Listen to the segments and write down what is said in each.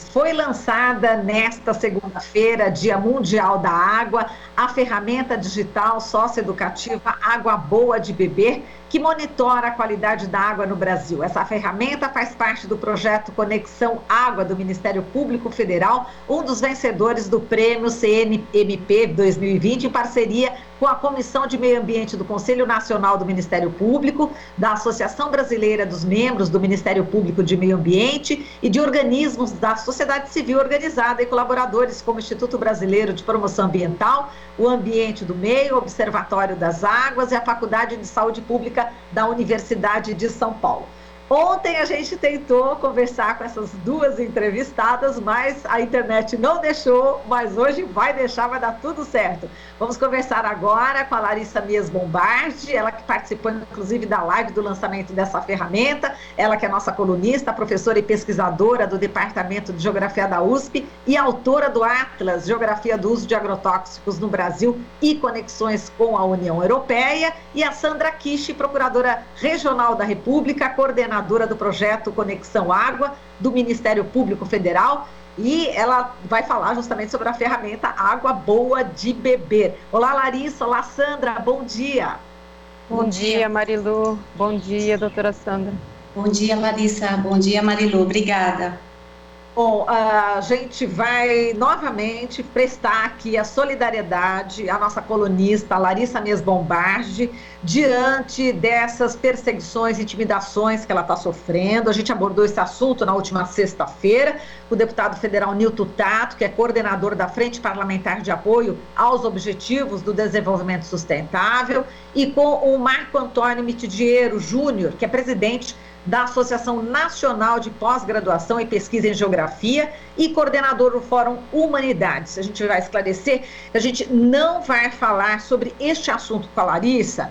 foi lançada nesta segunda-feira, Dia Mundial da Água, a ferramenta digital socioeducativa Água Boa de Beber, que monitora a qualidade da água no Brasil. Essa ferramenta faz parte do projeto Conexão Água do Ministério Público Federal, um dos vencedores do Prêmio CNMP 2020, em parceria com a Comissão de Meio Ambiente do Conselho Nacional do Ministério Público, da Associação Brasileira dos Membros do Ministério Público de Meio Ambiente e de organismos da sociedade civil organizada e colaboradores como o Instituto Brasileiro de Promoção Ambiental, o Ambiente do Meio, o Observatório das Águas e a Faculdade de Saúde Pública da Universidade de São Paulo. Ontem a gente tentou conversar com essas duas entrevistadas, mas a internet não deixou, mas hoje vai deixar, vai dar tudo certo. Vamos conversar agora com a Larissa Mies Bombardi, ela que participou inclusive da live do lançamento dessa ferramenta, ela que é nossa colunista, professora e pesquisadora do Departamento de Geografia da USP e autora do Atlas Geografia do Uso de Agrotóxicos no Brasil e Conexões com a União Europeia, e a Sandra Kishi, procuradora regional da República, coordenadora do projeto Conexão Água do Ministério Público Federal, e ela vai falar justamente sobre a ferramenta Água Boa de Beber. Olá, Larissa, olá, Sandra, bom dia. Bom dia, Marilu, bom dia, doutora Sandra. Bom dia, Larissa, bom dia, Marilu, obrigada. Bom, a gente vai novamente prestar aqui a solidariedade à nossa colunista Larissa Mies Bombardi diante dessas perseguições, intimidações que ela está sofrendo. A gente abordou esse assunto na última sexta-feira com o deputado federal Nilton Tato, que é coordenador da Frente Parlamentar de Apoio aos Objetivos do Desenvolvimento Sustentável, e com o Marco Antônio Mitidiero Júnior, que é presidente da Associação Nacional de Pós-Graduação e Pesquisa em Geografia e coordenador do Fórum Humanidades. A gente vai esclarecer que a gente não vai falar sobre este assunto com a Larissa,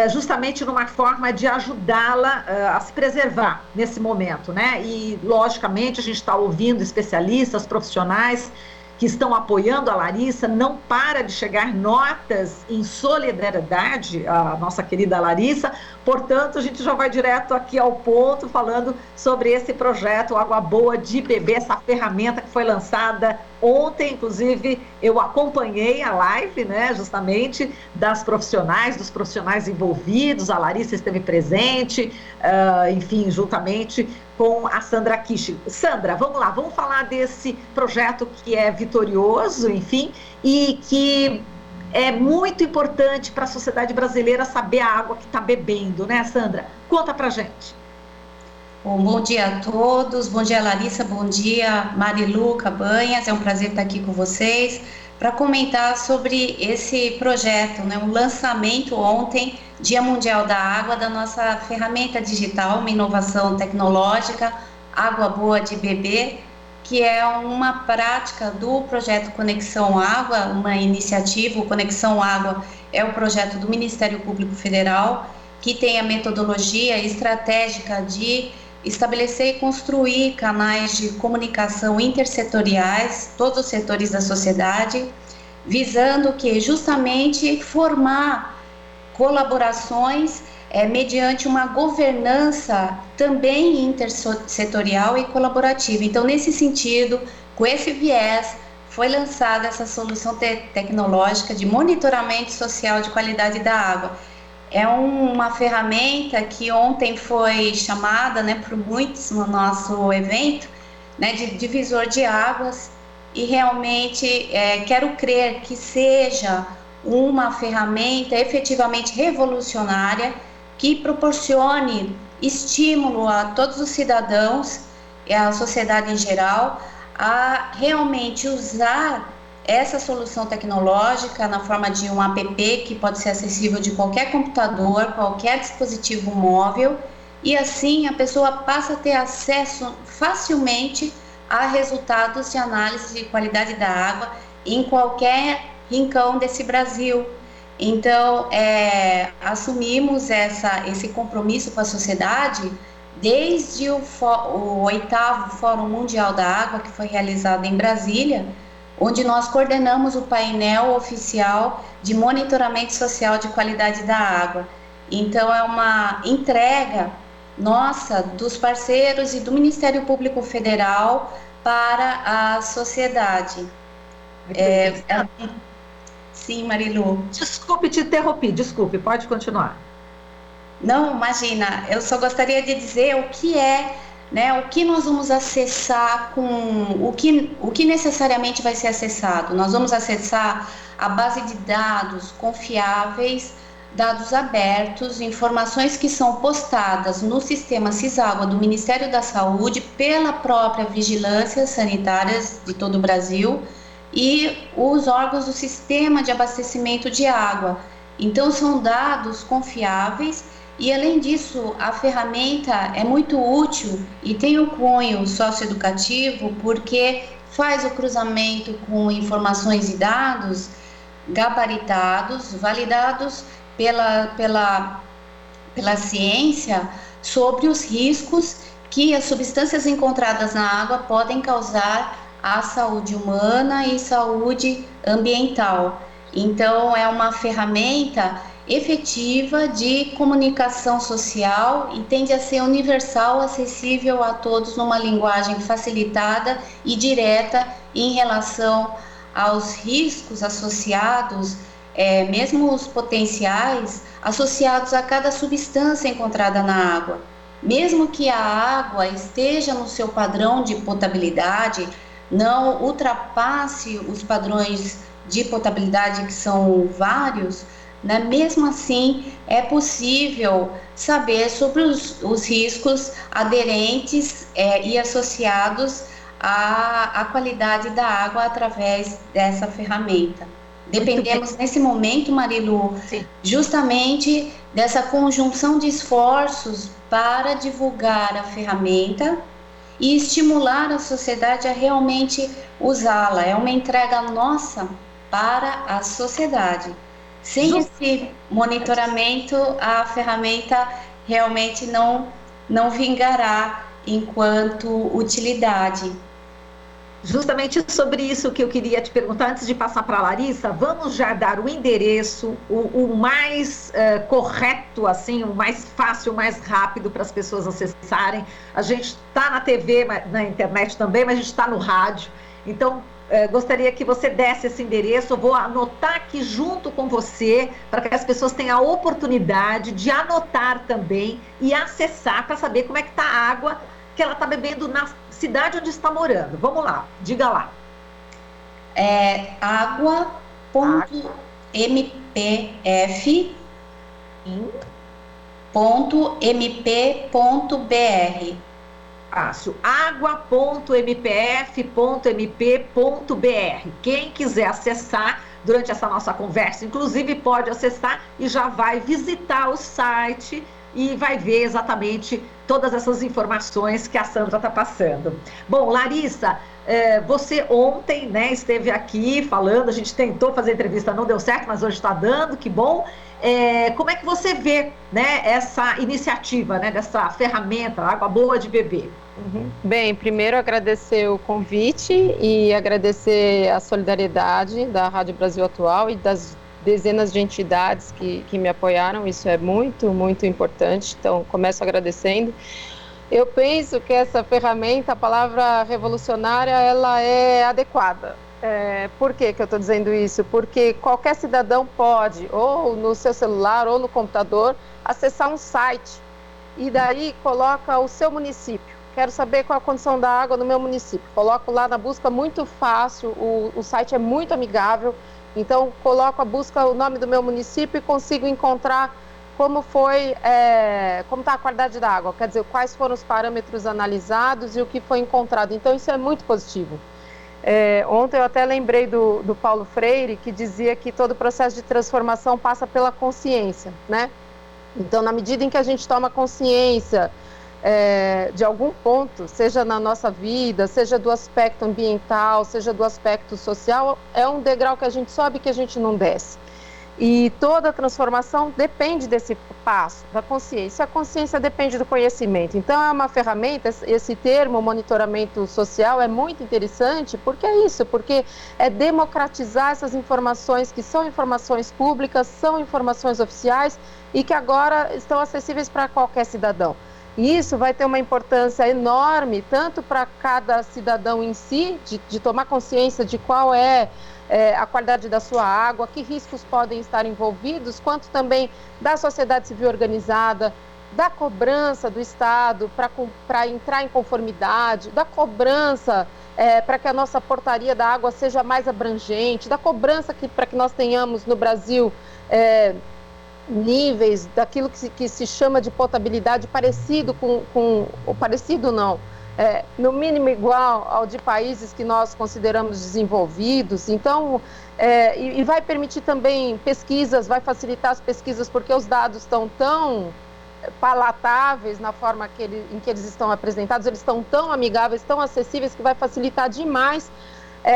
justamente numa forma de ajudá-la a se preservar nesse momento, né? E, logicamente, a gente está ouvindo especialistas, profissionais que estão apoiando a Larissa. Não para de chegar notas em solidariedade à nossa querida Larissa, portanto, a gente já vai direto aqui ao ponto, falando sobre esse projeto Água Boa de Beber, essa ferramenta que foi lançada ontem. Inclusive, eu acompanhei a live, né, justamente, dos profissionais envolvidos. A Larissa esteve presente, enfim, juntamente com a Sandra Kishi. Sandra, vamos lá, vamos falar desse projeto que é vitorioso, enfim, e que é muito importante para a sociedade brasileira saber a água que está bebendo, né, Sandra? Conta pra gente. Bom dia a todos, bom dia, Larissa, bom dia, Marilu Cabanhas, é um prazer estar aqui com vocês para comentar sobre esse projeto, né, o lançamento ontem, Dia Mundial da Água, da nossa ferramenta digital, uma inovação tecnológica, Água Boa de Beber, que é uma prática do projeto Conexão Água, uma iniciativa. O Conexão Água é o projeto do Ministério Público Federal, que tem a metodologia estratégica de estabelecer e construir canais de comunicação intersetoriais, todos os setores da sociedade, visando que justamente formar colaborações mediante uma governança também intersetorial e colaborativa. Então, nesse sentido, com esse viés, foi lançada essa solução tecnológica de monitoramento social de qualidade da água. É uma ferramenta que ontem foi chamada, né, por muitos no nosso evento, né, de divisor de águas, e realmente quero crer que seja uma ferramenta efetivamente revolucionária que proporcione estímulo a todos os cidadãos e à sociedade em geral a realmente usar essa solução tecnológica na forma de um app que pode ser acessível de qualquer computador, qualquer dispositivo móvel, e assim a pessoa passa a ter acesso facilmente a resultados de análise de qualidade da água em qualquer rincão desse Brasil. Então, assumimos esse compromisso com a sociedade desde o 8º Fórum Mundial da Água, que foi realizado em Brasília, onde nós coordenamos o painel oficial de monitoramento social de qualidade da água. Então, é uma entrega nossa, dos parceiros e do Ministério Público Federal, para a sociedade. Sim, Marilu. Desculpe te interromper, desculpe, pode continuar. Não, imagina, eu só gostaria de dizer o que é, né, o que nós vamos acessar o que necessariamente vai ser acessado. Nós vamos acessar a base de dados confiáveis, dados abertos, informações que são postadas no sistema Ciságua do Ministério da Saúde pela própria Vigilância Sanitária de todo o Brasil e os órgãos do Sistema de Abastecimento de Água. Então, são dados confiáveis e, além disso, a ferramenta é muito útil e tem um cunho socioeducativo porque faz o cruzamento com informações e dados gabaritados, validados pela ciência sobre os riscos que as substâncias encontradas na água podem causar à saúde humana e saúde ambiental. Então, é uma ferramenta efetiva de comunicação social e tende a ser universal, acessível a todos numa linguagem facilitada e direta em relação aos riscos associados, mesmo os potenciais, associados a cada substância encontrada na água. Mesmo que a água esteja no seu padrão de potabilidade, não ultrapasse os padrões de potabilidade, que são vários, né? Mesmo assim, é possível saber sobre os riscos aderentes e associados à qualidade da água através dessa ferramenta. Dependemos nesse momento, Marilu, sim, justamente dessa conjunção de esforços para divulgar a ferramenta e estimular a sociedade a realmente usá-la. É uma entrega nossa para a sociedade. Sem esse monitoramento, a ferramenta realmente não vingará enquanto utilidade. Justamente sobre isso que eu queria te perguntar, antes de passar para a Larissa, vamos já dar o endereço, o mais correto, assim, o mais fácil, o mais rápido para as pessoas acessarem. A gente está na TV, na internet também, mas a gente está no rádio. Então, gostaria que você desse esse endereço, eu vou anotar aqui junto com você, para que as pessoas tenham a oportunidade de anotar também e acessar para saber como é que está a água que ela está bebendo na cidade onde está morando. Vamos lá, diga lá. É água.mpf.mp.br. Fácil, água.mpf.mp.br. Quem quiser acessar durante essa nossa conversa, inclusive pode acessar e já vai visitar o site e vai ver exatamente todas essas informações que a Sandra está passando. Bom, Larissa, você ontem, né, esteve aqui falando, a gente tentou fazer entrevista, não deu certo, mas hoje está dando, que bom. Como é que você vê, né, essa iniciativa, né, dessa ferramenta, Água Boa de Beber? Bem, primeiro agradecer o convite e agradecer a solidariedade da Rádio Brasil Atual e das dezenas de entidades que me apoiaram. Isso é muito, muito importante, então começo agradecendo. Eu penso que essa ferramenta, a palavra revolucionária, ela é adequada. Por que eu estou dizendo isso? Porque qualquer cidadão pode, ou no seu celular ou no computador, acessar um site e daí coloca o seu município. Quero saber qual a condição da água no meu município. Coloco lá na busca, muito fácil, o site é muito amigável. Então, coloco a busca, o nome do meu município e consigo encontrar como está a qualidade da água. Quer dizer, quais foram os parâmetros analisados e o que foi encontrado. Então, isso é muito positivo. Ontem eu até lembrei do Paulo Freire, que dizia que todo processo de transformação passa pela consciência, né? Então, na medida em que a gente toma consciência de algum ponto, seja na nossa vida, seja do aspecto ambiental, seja do aspecto social, é um degrau que a gente sobe e que a gente não desce. E toda transformação depende desse passo, da consciência. A consciência depende do conhecimento. Então, é uma ferramenta, esse termo, monitoramento social, é muito interessante, porque é isso, porque é democratizar essas informações que são informações públicas, são informações oficiais e que agora estão acessíveis para qualquer cidadão. E isso vai ter uma importância enorme, tanto para cada cidadão em si, de tomar consciência de qual é a qualidade da sua água, que riscos podem estar envolvidos, quanto também da sociedade civil organizada, da cobrança do Estado para entrar em conformidade, da cobrança para que a nossa portaria da água seja mais abrangente, da cobrança para que nós tenhamos no Brasil níveis daquilo que se chama de potabilidade parecido parecido não, no mínimo igual ao de países que nós consideramos desenvolvidos. Então, e vai permitir também pesquisas, vai facilitar as pesquisas, porque os dados estão tão palatáveis na forma em que eles estão apresentados, eles estão tão amigáveis, tão acessíveis, que vai facilitar demais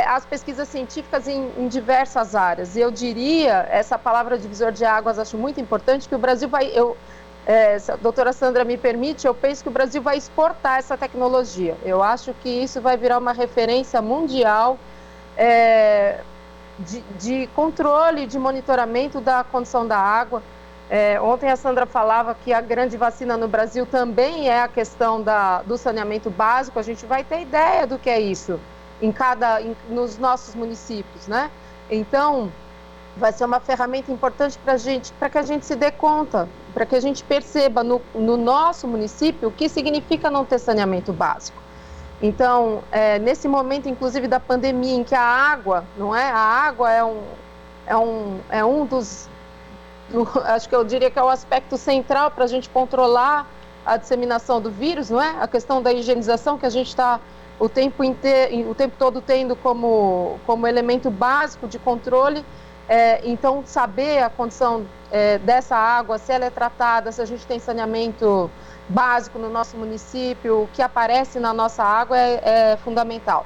as pesquisas científicas em diversas áreas. E eu diria, essa palavra divisor de águas, acho muito importante, que o Brasil vai... se a doutora Sandra me permite, eu penso que o Brasil vai exportar essa tecnologia. Eu acho que isso vai virar uma referência mundial de controle, de monitoramento da condição da água. Ontem a Sandra falava que a grande vacina no Brasil também é a questão do saneamento básico. A gente vai ter ideia do que é isso nos nossos municípios, né? Então, vai ser uma ferramenta importante para que a gente se dê conta, para que a gente perceba no nosso município o que significa não ter saneamento básico. Então, nesse momento, inclusive, da pandemia, em que a água, não é? A água é um dos... acho que eu diria que é o aspecto central para a gente controlar a disseminação do vírus, não é? A questão da higienização, que a gente está o tempo todo tendo como elemento básico de controle. Então, saber a condição dessa água, se ela é tratada, se a gente tem saneamento básico no nosso município, o que aparece na nossa água é fundamental.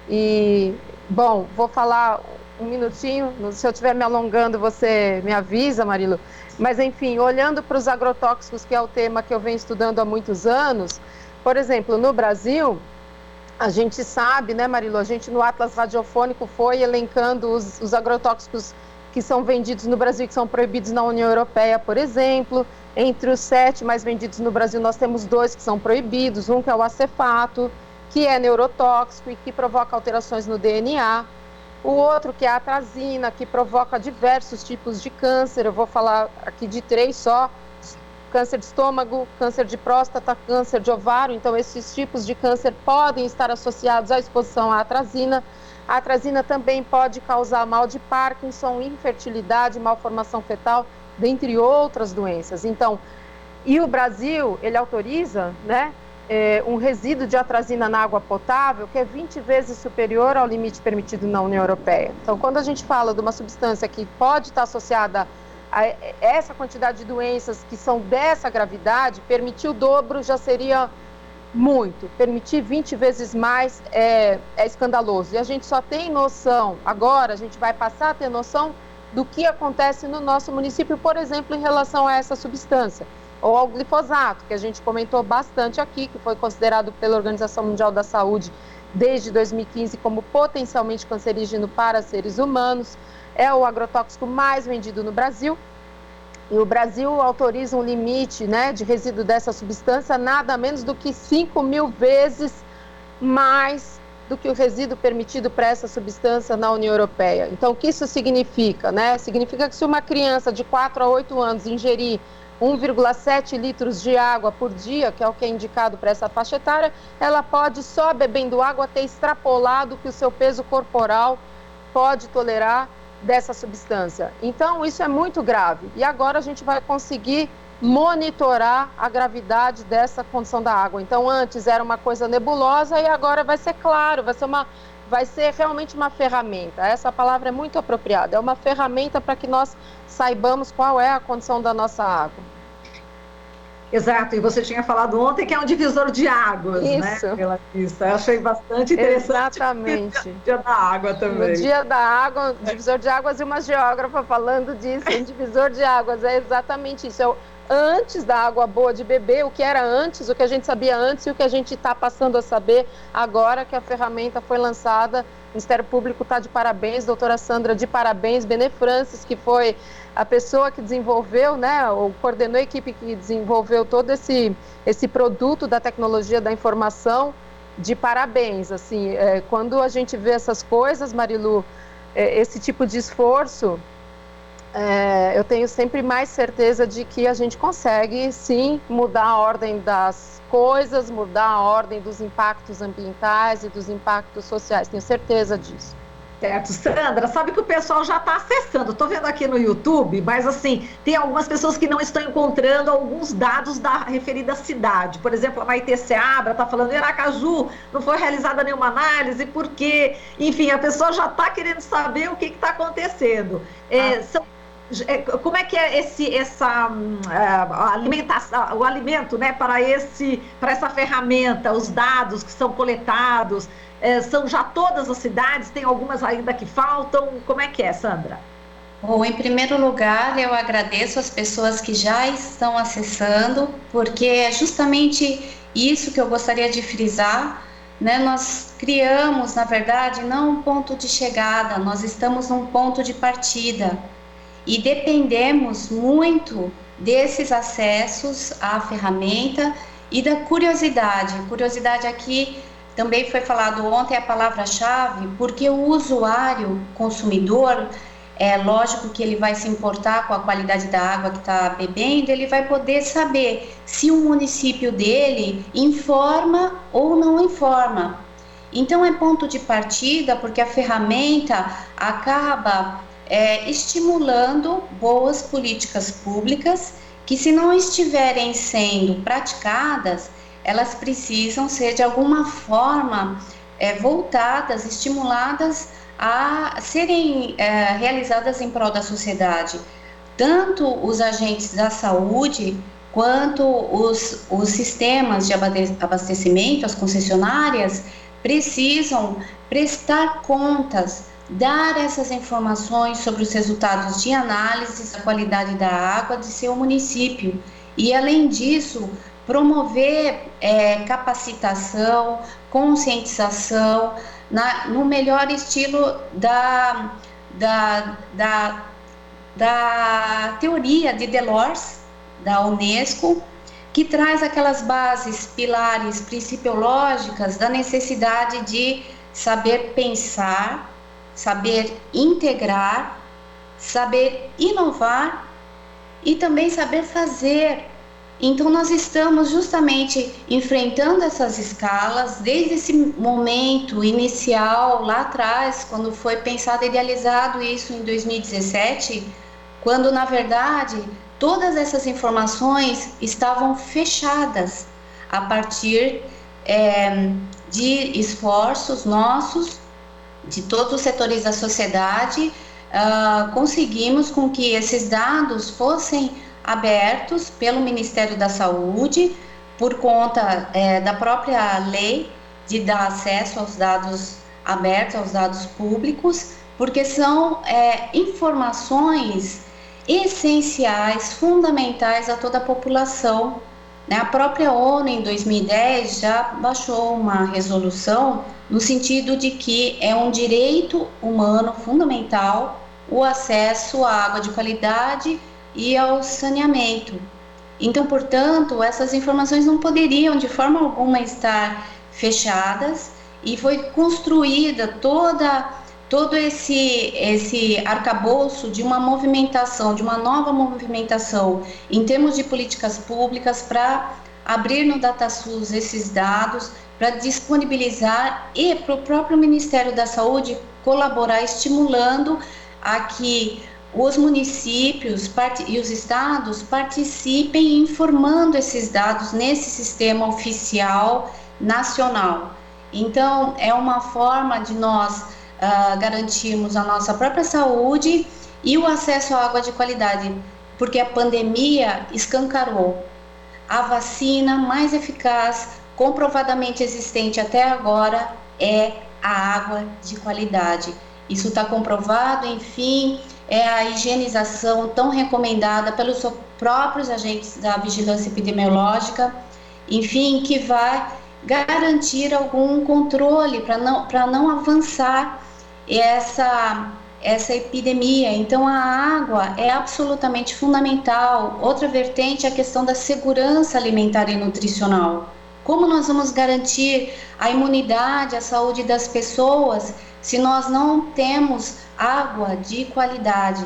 E, bom, vou falar um minutinho, se eu estiver me alongando, você me avisa, Marilu. Mas, enfim, olhando para os agrotóxicos, que é o tema que eu venho estudando há muitos anos, por exemplo, no Brasil, a gente sabe, né, Marilu, a gente no Atlas Radiofônico foi elencando os agrotóxicos que são vendidos no Brasil, que são proibidos na União Europeia, por exemplo. Entre os 7 mais vendidos no Brasil, nós temos 2 que são proibidos, um que é o acefato, que é neurotóxico e que provoca alterações no DNA. O outro, que é a atrazina, que provoca diversos tipos de câncer. Eu vou falar aqui de 3 só: câncer de estômago, câncer de próstata, câncer de ovário. Então, esses tipos de câncer podem estar associados à exposição à atrazina. A atrazina também pode causar mal de Parkinson, infertilidade, malformação fetal, dentre outras doenças. Então, e o Brasil, ele autoriza, né, um resíduo de atrazina na água potável que é 20 vezes superior ao limite permitido na União Europeia. Então, quando a gente fala de uma substância que pode estar associada a essa quantidade de doenças que são dessa gravidade, permitir o dobro já seria muito. Permitir 20 vezes mais é escandaloso. E a gente só tem noção, agora a gente vai passar a ter noção do que acontece no nosso município, por exemplo, em relação a essa substância, ou ao glifosato, que a gente comentou bastante aqui, que foi considerado pela Organização Mundial da Saúde desde 2015 como potencialmente cancerígeno para seres humanos. É o agrotóxico mais vendido no Brasil, e o Brasil autoriza um limite, né, de resíduo dessa substância nada menos do que 5.000 vezes mais do que o resíduo permitido para essa substância na União Europeia. Então, o que isso significa, né? Significa que se uma criança de 4 a 8 anos ingerir 1,7 litros de água por dia, que é o que é indicado para essa faixa etária, ela pode, só bebendo água, ter extrapolado o que o seu peso corporal pode tolerar dessa substância. Então, isso é muito grave. E agora a gente vai conseguir monitorar a gravidade dessa condição da água. Então, antes era uma coisa nebulosa e agora vai ser claro, vai ser realmente uma ferramenta. Essa palavra é muito apropriada. É uma ferramenta para que nós saibamos qual é a condição da nossa água. Exato, e você tinha falado ontem que é um divisor de águas, isso, né? Isso, eu achei bastante interessante. Exatamente. No dia da água também. No dia da água, divisor de águas, e uma geógrafa falando disso, um divisor de águas, é exatamente isso. antes da água boa de beber, o que era antes, o que a gente sabia antes e o que a gente está passando a saber agora que a ferramenta foi lançada. O Ministério Público está de parabéns, doutora Sandra, de parabéns, Benê Francis, que foi a pessoa que desenvolveu, né, ou coordenou a equipe que desenvolveu todo esse produto da tecnologia da informação, de parabéns. Assim, quando a gente vê essas coisas, Marilu, esse tipo de esforço, eu tenho sempre mais certeza de que a gente consegue, sim, mudar a ordem das coisas, mudar a ordem dos impactos ambientais e dos impactos sociais. Tenho certeza disso. Certo, Sandra, sabe que o pessoal já está acessando, estou vendo aqui no YouTube, mas assim, tem algumas pessoas que não estão encontrando alguns dados da referida cidade. Por exemplo, a Maite Seabra está falando, em Aracaju não foi realizada nenhuma análise, por quê? Enfim, a pessoa já está querendo saber o que está acontecendo. Como é que é alimentação, o alimento, né, para essa ferramenta, os dados que são coletados, são já todas as cidades? Tem algumas ainda que faltam? Como é que é, Sandra? Bom, em primeiro lugar, eu agradeço as pessoas que já estão acessando, porque é justamente isso que eu gostaria de frisar, né? Nós criamos, na verdade, não um ponto de chegada, nós estamos num ponto de partida. E dependemos muito desses acessos à ferramenta e da curiosidade. Curiosidade aqui também foi falado ontem, a palavra-chave, porque o usuário, consumidor, é lógico que ele vai se importar com a qualidade da água que está bebendo, ele vai poder saber se o município dele informa ou não informa. Então é ponto de partida, porque a ferramenta acaba estimulando boas políticas públicas que, se não estiverem sendo praticadas, elas precisam ser de alguma forma voltadas, estimuladas a serem realizadas em prol da sociedade. Tanto os agentes da saúde quanto os sistemas de abastecimento, as concessionárias, precisam prestar contas, dar essas informações sobre os resultados de análises da qualidade da água de seu município e, além disso, promover capacitação, conscientização, no melhor estilo da teoria de Delors, da Unesco, que traz aquelas bases, pilares principiológicas da necessidade de saber pensar, saber integrar, saber inovar e também saber fazer. Então nós estamos justamente enfrentando essas escalas desde esse momento inicial lá atrás, quando foi pensado e idealizado isso em 2017, quando na verdade todas essas informações estavam fechadas a partir de esforços nossos, de todos os setores da sociedade. Conseguimos com que esses dados fossem abertos pelo Ministério da Saúde, por conta da própria lei de dar acesso aos dados abertos, aos dados públicos, porque são informações essenciais, fundamentais a toda a população. A própria ONU, em 2010, já baixou uma resolução no sentido de que é um direito humano fundamental o acesso à água de qualidade e ao saneamento. Então, portanto, essas informações não poderiam de forma alguma estar fechadas, e foi construída todo esse arcabouço de uma movimentação, de uma nova movimentação em termos de políticas públicas para abrir no DataSUS esses dados, para disponibilizar e para o próprio Ministério da Saúde colaborar, estimulando a que os municípios e os estados participem informando esses dados nesse sistema oficial nacional. Então, é uma forma de nós garantirmos a nossa própria saúde e o acesso à água de qualidade, porque a pandemia escancarou a vacina mais eficaz, comprovadamente existente até agora, é a água de qualidade. Isso está comprovado, enfim, é a higienização tão recomendada pelos próprios agentes da vigilância epidemiológica, enfim, que vai garantir algum controle para não avançar essa epidemia. Então, a água é absolutamente fundamental. Outra vertente é a questão da segurança alimentar e nutricional. Como nós vamos garantir a imunidade, a saúde das pessoas se nós não temos água de qualidade?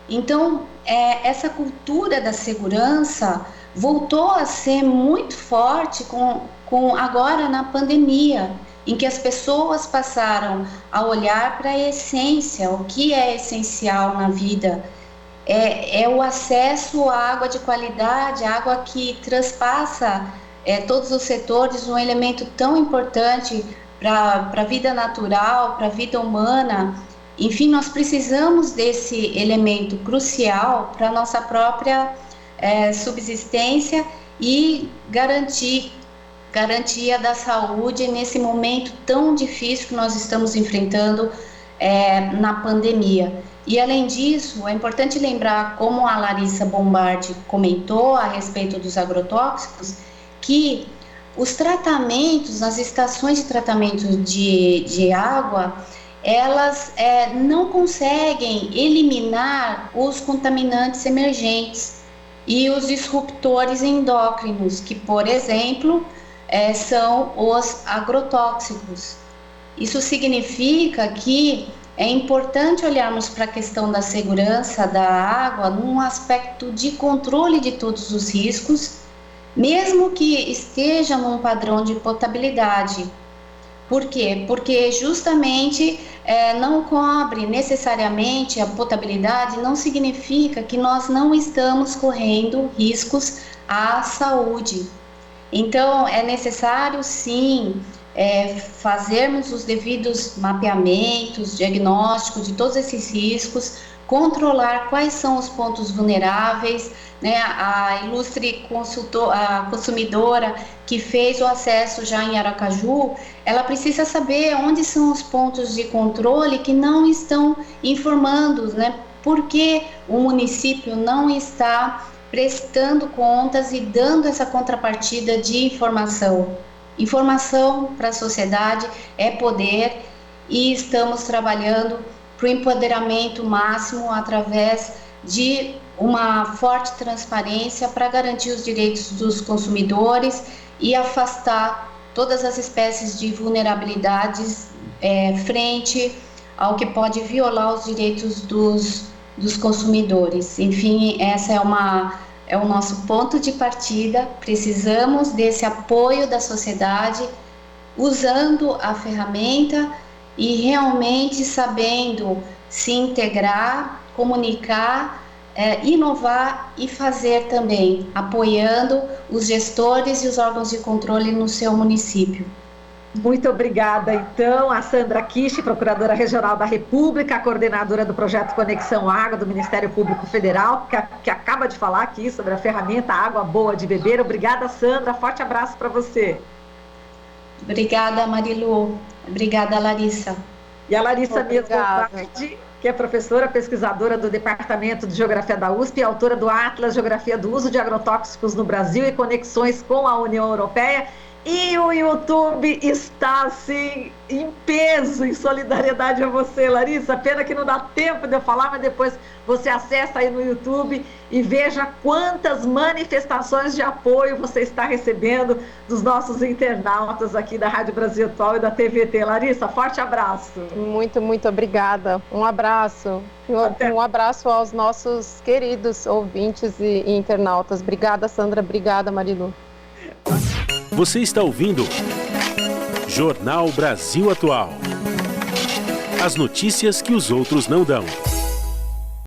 Então, essa cultura da segurança voltou a ser muito forte com agora na pandemia, em que as pessoas passaram a olhar para a essência, o que é essencial na vida. É o acesso à água de qualidade, água que transpassa todos os setores, um elemento tão importante para a vida natural, para a vida humana. Enfim, nós precisamos desse elemento crucial para a nossa própria subsistência e garantia da saúde nesse momento tão difícil que nós estamos enfrentando na pandemia. E além disso, é importante lembrar, como a Larissa Bombardi comentou a respeito dos agrotóxicos, que os tratamentos, as estações de tratamento de água, elas não conseguem eliminar os contaminantes emergentes e os disruptores endócrinos, que, por exemplo, são os agrotóxicos. Isso significa que é importante olharmos para a questão da segurança da água num aspecto de controle de todos os riscos, mesmo que esteja num padrão de potabilidade. Por quê? Porque justamente não cobre necessariamente a potabilidade, não significa que nós não estamos correndo riscos à saúde. Então, é necessário, sim, fazermos os devidos mapeamentos, diagnósticos de todos esses riscos, controlar quais são os pontos vulneráveis, né? A ilustre a consumidora que fez o acesso já em Aracaju, ela precisa saber onde são os pontos de controle que não estão informando, né? Por que o município não está prestando contas e dando essa contrapartida de informação. Informação para a sociedade é poder, e estamos trabalhando para o empoderamento máximo através de uma forte transparência para garantir os direitos dos consumidores e afastar todas as espécies de vulnerabilidades frente ao que pode violar os direitos dos consumidores. Enfim, essa é o nosso ponto de partida. Precisamos desse apoio da sociedade, usando a ferramenta e realmente sabendo se integrar, comunicar, inovar e fazer também, apoiando os gestores e os órgãos de controle no seu município. Muito obrigada, então, a Sandra Kishi, Procuradora Regional da República, coordenadora do projeto Conexão Água do Ministério Público Federal, que acaba de falar aqui sobre a ferramenta Água Boa de Beber. Obrigada, Sandra. Forte abraço para você. Obrigada, Marilu. Obrigada, Larissa. E a Larissa Bombardi, que é professora pesquisadora do Departamento de Geografia da USP e autora do Atlas Geografia do Uso de Agrotóxicos no Brasil e Conexões com a União Europeia. E o YouTube está, assim, em peso, em solidariedade a você, Larissa. Pena que não dá tempo de eu falar, mas depois você acessa aí no YouTube e veja quantas manifestações de apoio você está recebendo dos nossos internautas aqui da Rádio Brasil Atual e da TVT. Larissa, forte abraço. Muito, muito obrigada. Um abraço. Um abraço aos nossos queridos ouvintes e internautas. Obrigada, Sandra. Obrigada, Marilu. Você está ouvindo Jornal Brasil Atual. As notícias que os outros não dão.